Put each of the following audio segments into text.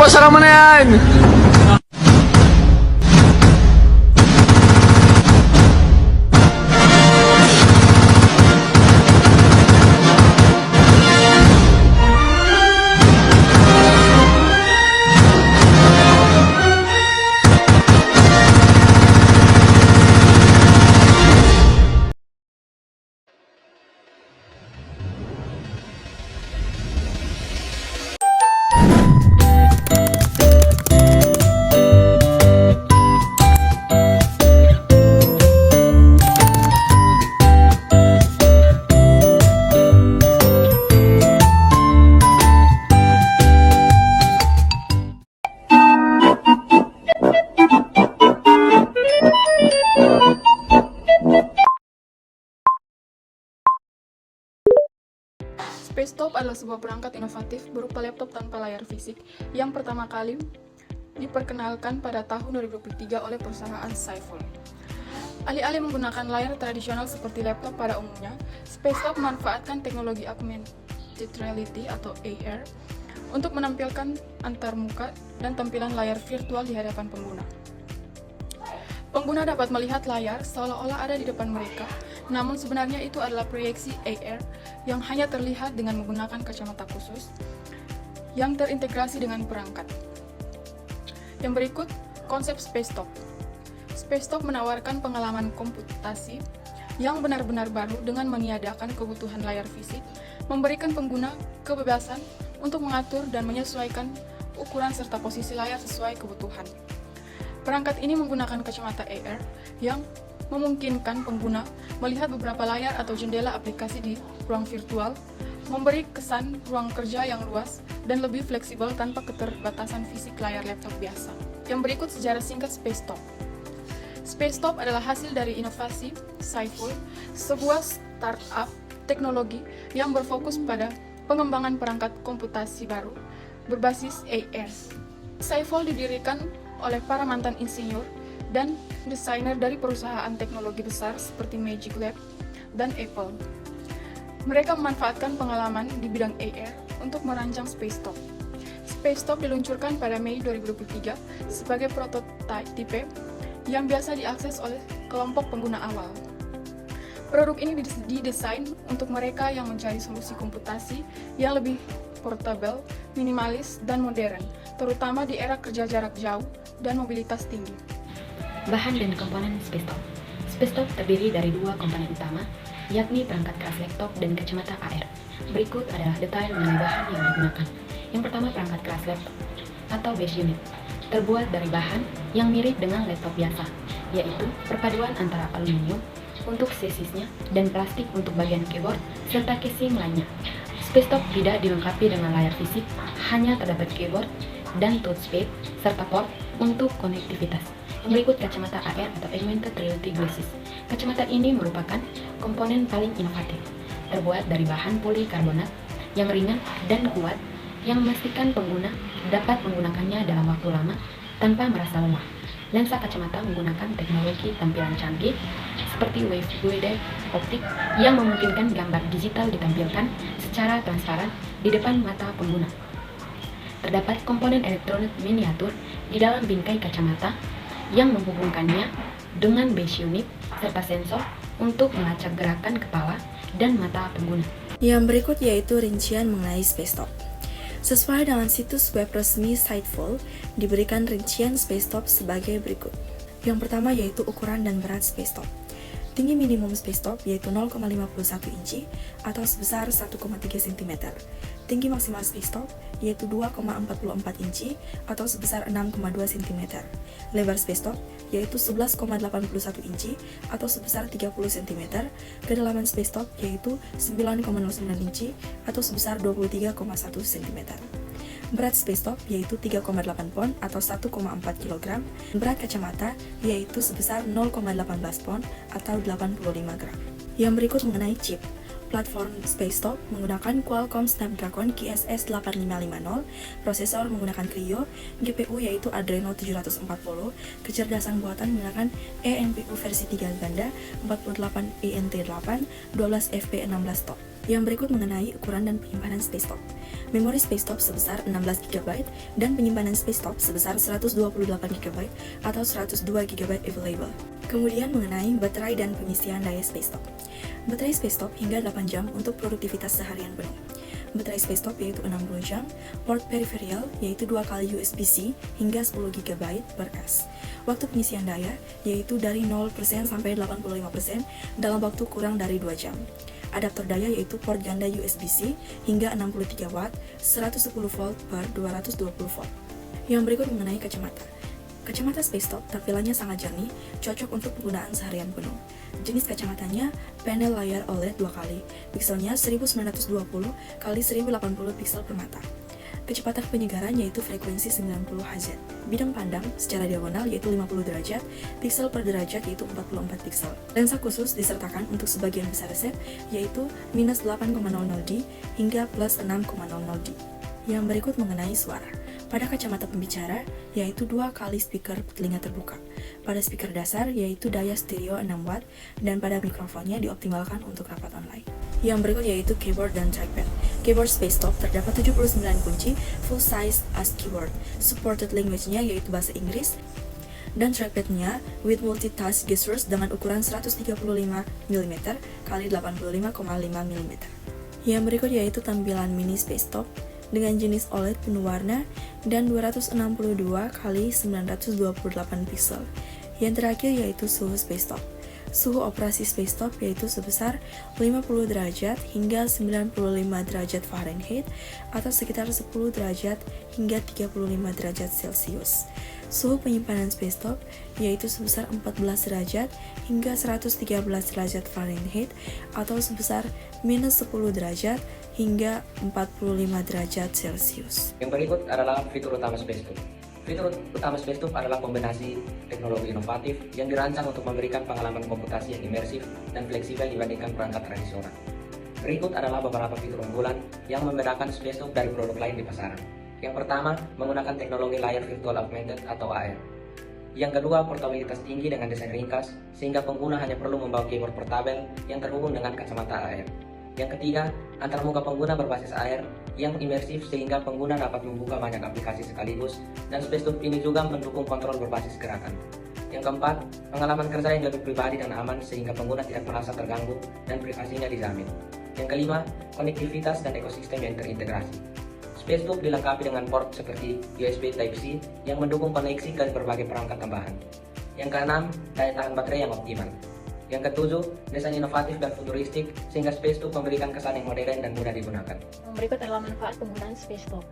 sarang mo na yan! Spacetop adalah sebuah perangkat inovatif berupa laptop tanpa layar fisik yang pertama kali diperkenalkan pada tahun 2023 oleh perusahaan Skyfall. Alih-alih menggunakan layar tradisional seperti laptop pada umumnya, Spacetop memanfaatkan teknologi augmented reality atau AR untuk menampilkan antarmuka dan tampilan layar virtual di hadapan pengguna. Pengguna dapat melihat layar seolah-olah ada di depan mereka, namun sebenarnya itu adalah proyeksi AR yang hanya terlihat dengan menggunakan kacamata khusus yang terintegrasi dengan perangkat. Yang berikut, konsep Spacetop. Spacetop menawarkan pengalaman komputasi yang benar-benar baru dengan meniadakan kebutuhan layar fisik, memberikan pengguna kebebasan untuk mengatur dan menyesuaikan ukuran serta posisi layar sesuai kebutuhan. Perangkat ini menggunakan kacamata AR yang memungkinkan pengguna melihat beberapa layar atau jendela aplikasi di ruang virtual, memberi kesan ruang kerja yang luas dan lebih fleksibel tanpa keterbatasan fisik layar laptop biasa. Yang berikut sejarah singkat Spacetop. Spacetop adalah hasil dari inovasi Skyfall, sebuah startup teknologi yang berfokus pada pengembangan perangkat komputasi baru berbasis AR. Skyfall didirikan oleh para mantan insinyur dan desainer dari perusahaan teknologi besar seperti Magic Lab dan Apple. Mereka memanfaatkan pengalaman di bidang AR untuk merancang Spacetop. Spacetop diluncurkan pada Mei 2023 sebagai prototipe yang biasa diakses oleh kelompok pengguna awal. Produk ini didesain untuk mereka yang mencari solusi komputasi yang lebih portable, minimalis, dan modern, terutama di era kerja jarak jauh dan mobilitas tinggi. Bahan dan komponen Spacetop. Spacetop terdiri dari dua komponen utama, yakni perangkat keras laptop dan kacamata AR. Berikut adalah detail mengenai bahan yang digunakan. Yang pertama, perangkat keras laptop atau base unit, terbuat dari bahan yang mirip dengan laptop biasa, yaitu perpaduan antara aluminium untuk sasisnya dan plastik untuk bagian keyboard serta casing lainnya. Spacetop tidak dilengkapi dengan layar fisik, hanya terdapat keyboard dan touchpad serta port untuk konektivitas. Berikut kacamata AR atau Augmented Reality Glasses. Kacamata ini merupakan komponen paling inovatif, terbuat dari bahan polikarbonat yang ringan dan kuat yang memastikan pengguna dapat menggunakannya dalam waktu lama tanpa merasa lelah. Lensa kacamata menggunakan teknologi tampilan canggih seperti wave-guided optik yang memungkinkan gambar digital ditampilkan secara transparan di depan mata pengguna. Terdapat komponen elektronik miniatur di dalam bingkai kacamata yang menghubungkannya dengan base unit serta sensor untuk melacak gerakan kepala dan mata pengguna. Yang berikut yaitu rincian mengenai Spacetop. Sesuai dengan situs web resmi Skyfall, diberikan rincian Spacetop sebagai berikut. Yang pertama yaitu ukuran dan berat Spacetop. Tinggi minimum Spacetop yaitu 0,51 inci atau sebesar 1,3 cm. Tinggi maksimal Spacetop yaitu 2,44 inci atau sebesar 6,2 cm. Lebar Spacetop yaitu 11,81 inci atau sebesar 30 cm. Kedalaman Spacetop yaitu 9,09 inci atau sebesar 23,1 cm. Berat Spacetop yaitu 3,8 pon atau 1,4 kg. Berat kacamata yaitu sebesar 0,18 pon atau 85 gram. Yang berikut mengenai chip. Platform Spacetop menggunakan Qualcomm Snapdragon QSS 8550, prosesor menggunakan Kryo, GPU yaitu Adreno 740, kecerdasan buatan menggunakan eNPU versi 3 ganda, 48 INT8, 12 FP16 top. Yang berikut mengenai ukuran dan penyimpanan Spacetop. Memori Spacetop sebesar 16 GB dan penyimpanan Spacetop sebesar 128 GB atau 102 GB available. Kemudian mengenai baterai dan pengisian daya Spacetop. Baterai Spacetop hingga 8 jam untuk produktivitas seharian penuh. Baterai Spacetop yaitu 60 jam, port peripheral yaitu 2 kali USB-C hingga 10 GB per S. Waktu pengisian daya yaitu dari 0% sampai 85% dalam waktu kurang dari 2 jam. Adaptor daya yaitu port ganda USB-C hingga 63 watt, 110 volt per 220 volt. Yang berikut mengenai kacamata. Kacamata Spacetop tampilannya sangat jernih, cocok untuk penggunaan seharian penuh. Jenis kacamatanya panel layar OLED 2 kali, pikselnya 1920 x 1080 piksel per mata. Kecepatan penyegaran yaitu frekuensi 90 Hz. Bidang pandang secara diagonal yaitu 50 derajat, piksel per derajat yaitu 44 piksel. Lensa khusus disertakan untuk sebagian besar set yaitu minus 8,00D hingga plus 6,00D. Yang berikut mengenai suara. Pada kacamata pembicara, yaitu 2 kali speaker telinga terbuka. Pada speaker dasar, yaitu daya stereo 6 watt, dan pada mikrofonnya dioptimalkan untuk rapat online. Yang berikut yaitu keyboard dan trackpad. Keyboard Spacetop terdapat 79 kunci full size as keyboard. Supported language-nya yaitu bahasa Inggris, dan trackpad-nya with multitask gestures dengan ukuran 135 mm x 85,5 mm. Yang berikut yaitu tampilan mini Spacetop dengan jenis OLED penuh warna dan 262 x 928 piksel. Yang terakhir yaitu suhu Spacetop. Suhu operasi Spacetop yaitu sebesar 50 derajat hingga 95 derajat Fahrenheit atau sekitar 10 derajat hingga 35 derajat Celcius. Suhu penyimpanan Spacetop yaitu sebesar 14 derajat hingga 113 derajat Fahrenheit atau sebesar minus 10 derajat hingga 45 derajat Celcius. Yang berikut adalah fitur utama Spacetop. Fitur utama Spacetop adalah kombinasi teknologi inovatif yang dirancang untuk memberikan pengalaman komputasi yang imersif dan fleksibel dibandingkan perangkat tradisional. Berikut adalah beberapa fitur unggulan yang membedakan Spacetop dari produk lain di pasaran. Yang pertama, menggunakan teknologi layar virtual augmented atau AR. Yang kedua, portabilitas tinggi dengan desain ringkas, sehingga pengguna hanya perlu membawa keyboard portabel yang terhubung dengan kacamata AR. Yang ketiga, antarmuka pengguna berbasis AR yang imersif sehingga pengguna dapat membuka banyak aplikasi sekaligus, dan Spacetop ini juga mendukung kontrol berbasis gerakan. Yang keempat, pengalaman kerja yang lebih pribadi dan aman sehingga pengguna tidak merasa terganggu dan privasinya dijamin. Yang kelima, konektivitas dan ekosistem yang terintegrasi. Spacetop dilengkapi dengan port seperti USB Type-C yang mendukung koneksi ke berbagai perangkat tambahan. Yang keenam, daya tahan baterai yang optimal. Yang ketujuh, desain inovatif dan futuristik sehingga Spacetop memberikan kesan yang modern dan mudah digunakan. Berikut adalah manfaat penggunaan Spacetop.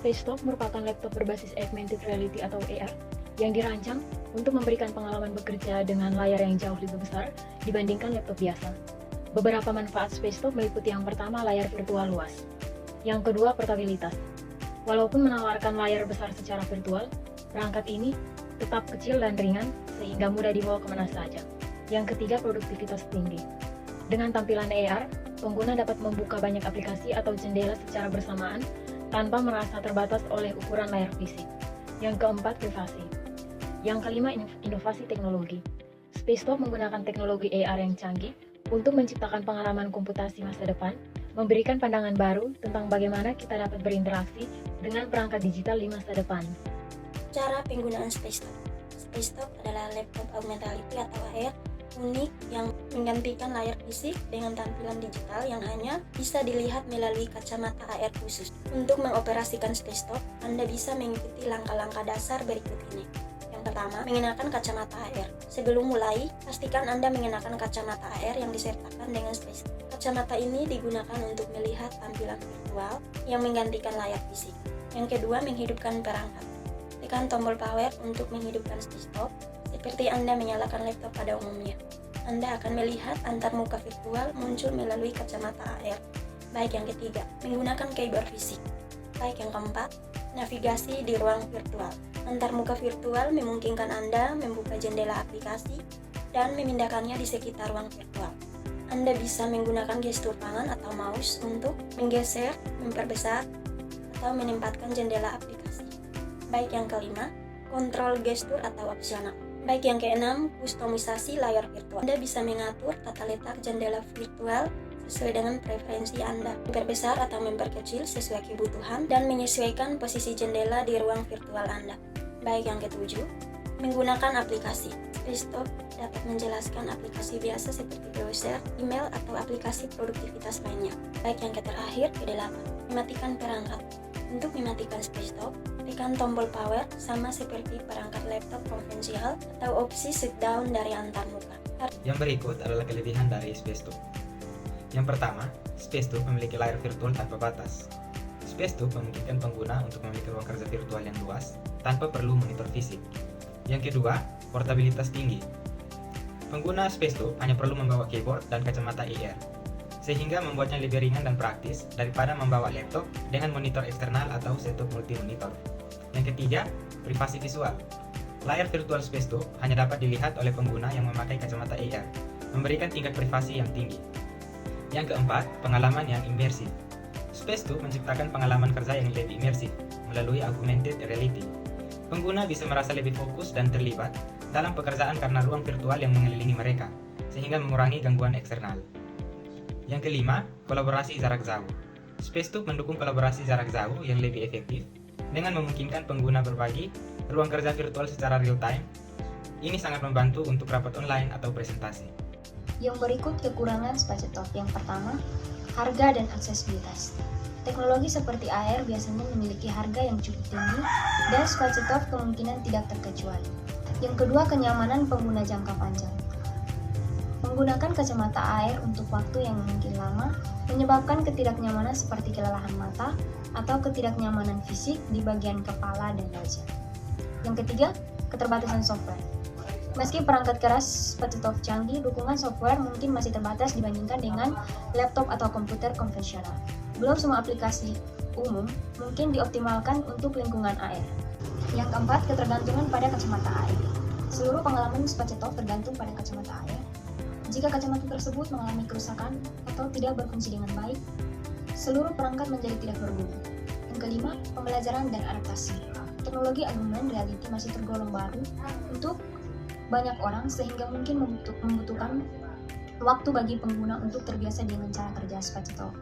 Spacetop merupakan laptop berbasis augmented reality atau AR yang dirancang untuk memberikan pengalaman bekerja dengan layar yang jauh lebih besar dibandingkan laptop biasa. Beberapa manfaat Spacetop meliputi yang pertama, layar virtual luas. Yang kedua, portabilitas. Walaupun menawarkan layar besar secara virtual, perangkat ini tetap kecil dan ringan sehingga mudah dibawa kemana saja. Yang ketiga, produktivitas tinggi. Dengan tampilan AR, pengguna dapat membuka banyak aplikasi atau jendela secara bersamaan tanpa merasa terbatas oleh ukuran layar fisik. Yang keempat, privasi. Yang kelima, inovasi teknologi. Spacetop menggunakan teknologi AR yang canggih untuk menciptakan pengalaman komputasi masa depan, memberikan pandangan baru tentang bagaimana kita dapat berinteraksi dengan perangkat digital di masa depan. Cara penggunaan Spacetop. Spacetop adalah laptop augmented reality atau AR unik yang menggantikan layar fisik dengan tampilan digital yang hanya bisa dilihat melalui kacamata AR khusus. Untuk mengoperasikan Spacetop, Anda bisa mengikuti langkah-langkah dasar berikut ini. Yang pertama, mengenakan kacamata AR. Sebelum mulai, pastikan Anda mengenakan kacamata AR yang disertakan dengan Spacetop. Kacamata ini digunakan untuk melihat tampilan virtual yang menggantikan layar fisik. Yang kedua, menghidupkan perangkat. Tekan tombol power untuk menghidupkan Spacetop. Seperti Anda menyalakan laptop pada umumnya. Anda akan melihat antarmuka virtual muncul melalui kacamata AR. Baik yang ketiga, menggunakan keyboard fisik. Baik yang keempat, navigasi di ruang virtual. Antarmuka virtual memungkinkan Anda membuka jendela aplikasi dan memindahkannya di sekitar ruang virtual. Anda bisa menggunakan gestur tangan atau mouse untuk menggeser, memperbesar, atau menempatkan jendela aplikasi. Baik yang kelima, kontrol gestur atau opsional. Baik yang keenam, kustomisasi layar virtual. Anda bisa mengatur tata letak jendela virtual sesuai dengan preferensi Anda, memperbesar atau memperkecil sesuai kebutuhan, dan menyesuaikan posisi jendela di ruang virtual Anda. Baik yang ketujuh, menggunakan aplikasi. Spacetop dapat menjelaskan aplikasi biasa seperti browser, email, atau aplikasi produktivitas lainnya. Baik yang terakhir, kedelapan, mematikan perangkat. Untuk mematikan Spacetop, tekan tombol power sama seperti perangkat laptop konvensional atau opsi shutdown dari antarmuka. Yang berikut adalah kelebihan dari Spacetop. Yang pertama, Spacetop memiliki layar virtual tanpa batas. Spacetop memungkinkan pengguna untuk memiliki ruang kerja virtual yang luas tanpa perlu monitor fisik. Yang kedua, portabilitas tinggi. Pengguna Spacetop hanya perlu membawa keyboard dan kacamata AR, sehingga membuatnya lebih ringan dan praktis daripada membawa laptop dengan monitor eksternal atau setup multi-monitor. Yang ketiga, privasi visual. Layar virtual Spacetop hanya dapat dilihat oleh pengguna yang memakai kacamata AR, memberikan tingkat privasi yang tinggi. Yang keempat, pengalaman yang imersif. Spacetop menciptakan pengalaman kerja yang lebih imersif melalui augmented reality. Pengguna bisa merasa lebih fokus dan terlibat dalam pekerjaan karena ruang virtual yang mengelilingi mereka, sehingga mengurangi gangguan eksternal. Yang kelima, kolaborasi jarak jauh. Spacetop mendukung kolaborasi jarak jauh yang lebih efektif dengan memungkinkan pengguna berbagi ruang kerja virtual secara real-time. Ini sangat membantu untuk rapat online atau presentasi. Yang berikut kekurangan Spacetop. Yang pertama, harga dan aksesibilitas. Teknologi seperti AR biasanya memiliki harga yang cukup tinggi dan Spacetop kemungkinan tidak terkecuali. Yang kedua, kenyamanan pengguna jangka panjang. Menggunakan kacamata AR untuk waktu yang mungkin lama menyebabkan ketidaknyamanan seperti kelelahan mata atau ketidaknyamanan fisik di bagian kepala dan wajah. Yang ketiga, keterbatasan software. Meski perangkat keras Spacetop canggih, dukungan software mungkin masih terbatas dibandingkan dengan laptop atau komputer konvensional. Belum semua aplikasi umum mungkin dioptimalkan untuk lingkungan AR. Yang keempat, ketergantungan pada kacamata AR. Seluruh pengalaman Spacetop tergantung pada kacamata AR. Jika kacamata tersebut mengalami kerusakan atau tidak berfungsi dengan baik, seluruh perangkat menjadi tidak berguna. Yang kelima, pembelajaran dan adaptasi. Teknologi augmented reality masih tergolong baru untuk banyak orang sehingga mungkin membutuhkan waktu bagi pengguna untuk terbiasa dengan cara kerja Spacetop.